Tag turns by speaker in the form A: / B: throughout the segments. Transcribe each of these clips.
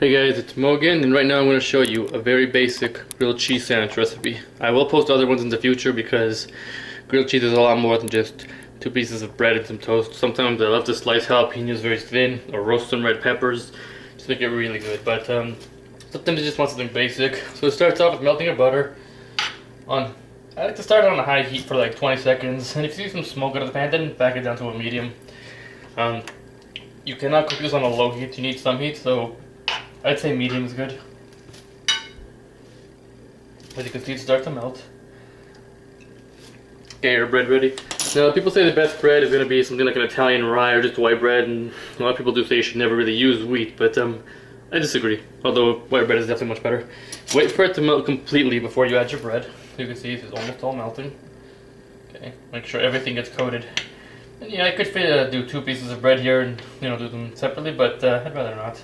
A: Hey guys, it's Mo again, and right now I'm going to show you a very basic grilled cheese sandwich recipe. I will post other ones in the future because grilled cheese is a lot more than just two pieces of bread and some toast. Sometimes I love to slice jalapenos very thin or roast some red peppers just to make it really good. But sometimes you just want something basic. So it starts off with melting your butter on. I like to start it on a high heat for like 20 seconds, and if you see some smoke out of the pan, then back it down to a medium. You cannot cook this on a low heat. You need some heat, so I'd say medium is good. As you can see, it starts to melt. Get your bread ready. Now, people say the best bread is going to be something like an Italian rye or just white bread, and a lot of people do say you should never really use wheat, but I disagree. Although white bread is definitely much better. Wait for it to melt completely before you add your bread. You can see it's almost all melting. Okay, make sure everything gets coated. And yeah, I could do two pieces of bread here and do them separately, but I'd rather not.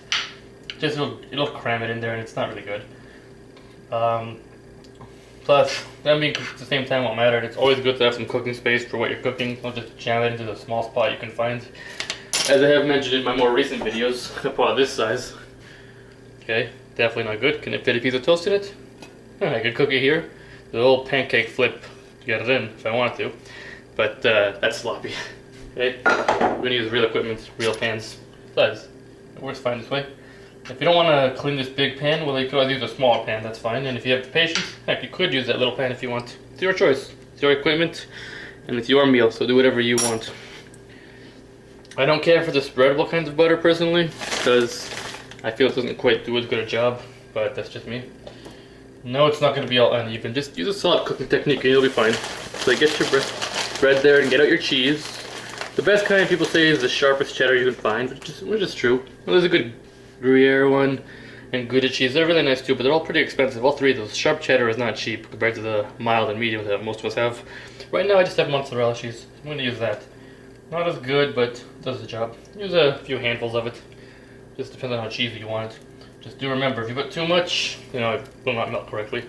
A: Just it'll cram it in there, and it's not really good. Plus, them being cooked at the same time won't matter. It's always good to have some cooking space for what you're cooking. Don't just jam it into the small spot you can find. As I have mentioned in my more recent videos, a pot this size. Okay, definitely not good. Can it fit a piece of toast in it? I could cook it here. The little pancake flip to get it in if I wanted to, but that's sloppy. Okay, we're gonna use real equipment, real pans. Besides, it works fine this way. If you don't want to clean this big pan, well, you could always use a smaller pan, that's fine. And if you have the patience, heck, you could use that little pan if you want. It's your choice. It's your equipment, and it's your meal, so do whatever you want. I don't care for the spreadable kinds of butter, personally, because I feel it doesn't quite do as good a job, but that's just me. No, it's not going to be all uneven. Just use a solid cooking technique and you'll be fine. So get your bread there and get out your cheese. The best kind people say is the sharpest cheddar you can find, which is true. Well, there's a good Gruyere one and Gouda cheese. They're really nice too, but they're all pretty expensive. All three of those. Sharp cheddar is not cheap compared to the mild and medium that most of us have. Right now I just have mozzarella cheese. I'm going to use that. Not as good, but does the job. Use a few handfuls of it. Just depends on how cheesy you want it. Just do remember, if you put too much, it will not melt correctly.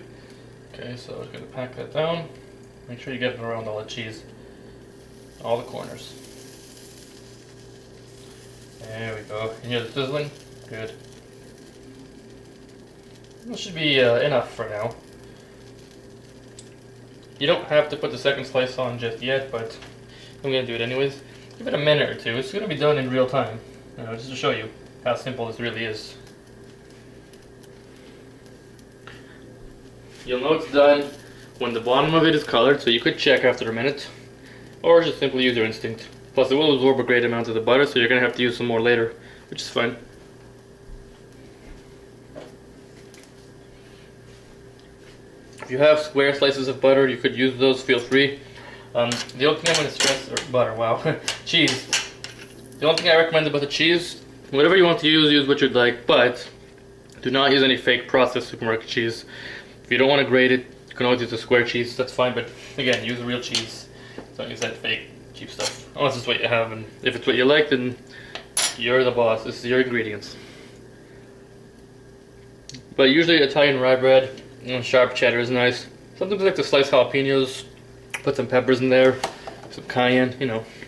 A: Okay, so I'm going to pack that down. Make sure you get it around all the cheese. All the corners. There we go. You hear the sizzling? Good. This should be enough for now. You don't have to put the second slice on just yet, but I'm going to do it anyways. Give it a minute or two. It's going to be done in real time. Just to show you how simple this really is. You'll know it's done when the bottom of it is colored, so you could check after a minute, or just simply use your instinct. Plus it will absorb a great amount of the butter, so you're going to have to use some more later, which is fine. If you have square slices of butter, you could use those, feel free. The only thing I'm going to stress, cheese. The only thing I recommend about the cheese, whatever you want to use what you'd like, but do not use any fake processed supermarket cheese. If you don't want to grate it, you can always use a square cheese, that's fine, but again, use real cheese. Don't use that fake, cheap stuff. Unless it's what you have, and if it's what you like, then you're the boss. This is your ingredients. But usually Italian rye bread, sharp cheddar is nice. Sometimes I like to slice jalapenos, put some peppers in there, some cayenne,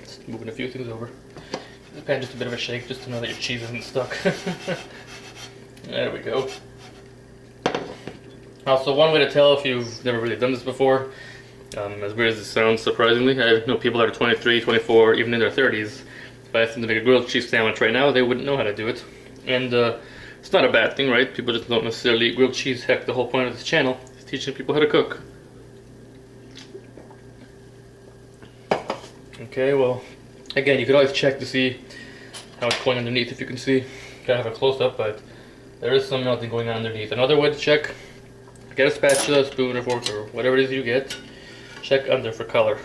A: just moving a few things over. Give the pan just a bit of a shake, just to know that your cheese isn't stuck. There we go. Also, one way to tell if you've never really done this before, as weird as it sounds, surprisingly, I know people that are 23, 24, even in their 30s, if I asked them to make a grilled cheese sandwich right now, they wouldn't know how to do it. And it's not a bad thing, right? People just don't necessarily eat grilled cheese. Heck, the whole point of this channel is teaching people how to cook. Okay, well, again, you can always check to see how it's going underneath if you can see. Gotta have a close-up, but there is some melting going on underneath. Another way to check, get a spatula, spoon, or fork, or whatever it is you get. Check under for color.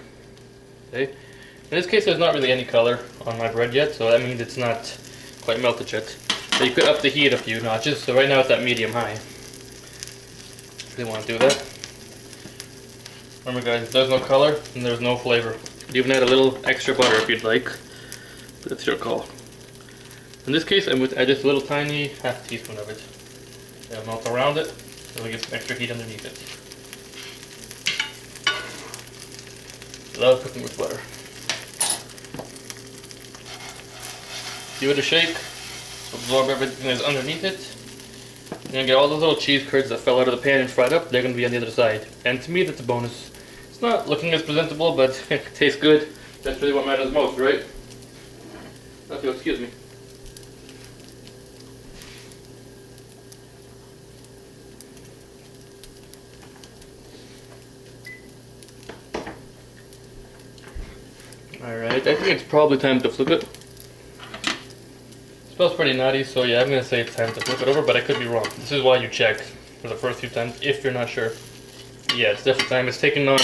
A: Okay. In this case, there's not really any color on my bread yet, so that means it's not quite melted yet. So you could up the heat a few notches. So right now it's at medium-high. If you want to do that. Remember, guys, if there's no color, then there's no flavor. You can even add a little extra butter if you'd like. But that's your call. In this case, I'm going to add just a little tiny half teaspoon of it. It'll melt around it. It'll get some extra heat underneath it. Love cooking with butter. Give it a shake. Absorb everything that's underneath it. gonna get all those little cheese curds that fell out of the pan and fried up. They're gonna be on the other side. And to me, that's a bonus. It's not looking as presentable, but it tastes good. That's really what matters most, right? If you'll excuse me. Alright, I think it's probably time to flip it. It smells pretty nutty, so yeah, I'm gonna say it's time to flip it over, but I could be wrong. This is why you check for the first few times if you're not sure. Yeah, it's definitely time. It's taking on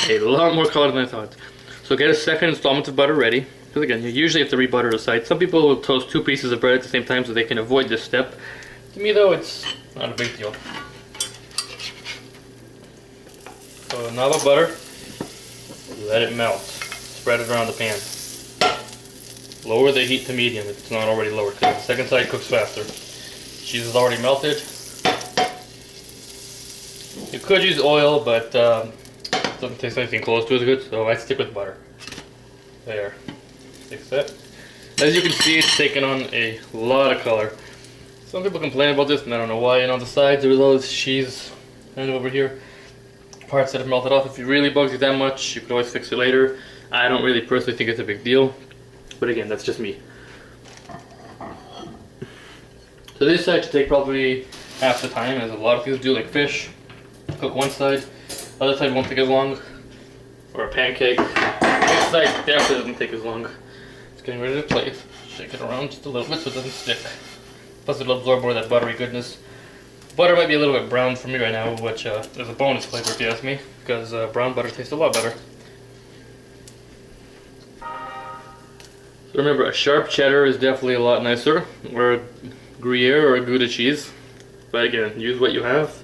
A: a lot more color than I thought. So get a second installment of butter ready. Because again, you usually have to re-butter the side. Some people will toast 2 pieces of bread at the same time so they can avoid this step. To me though, it's not a big deal. So knob of butter, let it melt. Spread it around the pan. Lower the heat to medium if it's not already lowered. The second side cooks faster. Cheese is already melted. You could use oil, but it doesn't taste anything close to as good, so I stick with butter. There. Fix that. As you can see, it's taken on a lot of color. Some people complain about this, and I don't know why. And on the sides, there's all this cheese kind of over here. Parts that have melted off. If it really bugs you that much, you can always fix it later. I don't really personally think it's a big deal. But again, that's just me. So this side should take probably half the time, as a lot of things do, like fish. Cook one side, other side won't take as long. Or a pancake. This side definitely doesn't take as long. It's getting ready to plate. Shake it around just a little bit so it doesn't stick. Plus it'll absorb more of that buttery goodness. Butter might be a little bit brown for me right now, which is a bonus flavor if you ask me, because brown butter tastes a lot better. So remember, a sharp cheddar is definitely a lot nicer, or a Gruyere or a Gouda cheese. But again, use what you have.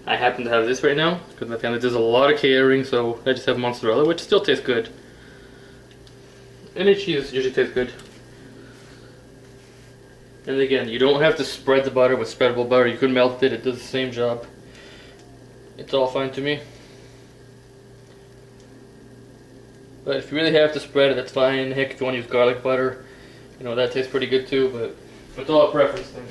A: I happen to have this right now, because my family does a lot of catering, so I just have mozzarella, which still tastes good. Any cheese usually tastes good. And again, you don't have to spread the butter with spreadable butter. You could melt it, it does the same job. It's all fine to me. But if you really have to spread it, that's fine. Heck, if you want to use garlic butter, you know, that tastes pretty good too, but it's all a preference thing.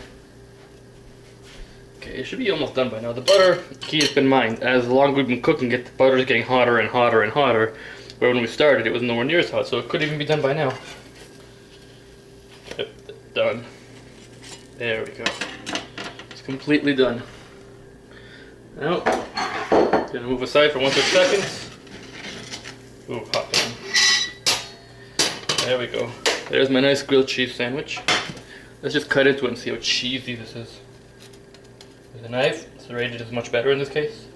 A: Okay, it should be almost done by now. The butter, keep in mind, as long as we've been cooking it, the butter is getting hotter and hotter and hotter. Where when we started, it was nowhere near as hot, so it could even be done by now. Yep, done. There we go. It's completely done. Now, gonna move aside for 1 or 2 seconds. Ooh, hot pan. There we go. There's my nice grilled cheese sandwich. Let's just cut into it and see how cheesy this is. With a knife, serrated is much better in this case.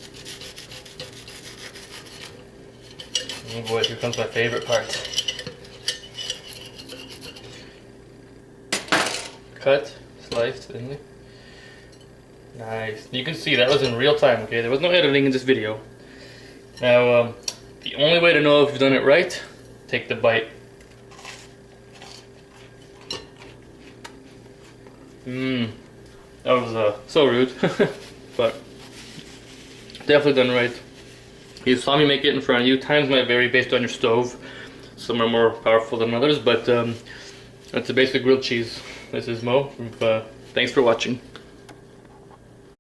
A: Oh boy, here comes my favorite part. Cut, slice thinly. Nice. You can see that was in real time, okay? There was no editing in this video. Now, the only way to know if you've done it right, take the bite. That was so rude, but definitely done right. You saw me make it in front of you. Times might vary based on your stove. Some are more powerful than others, but that's a basic grilled cheese. This is Mo. Thanks for watching.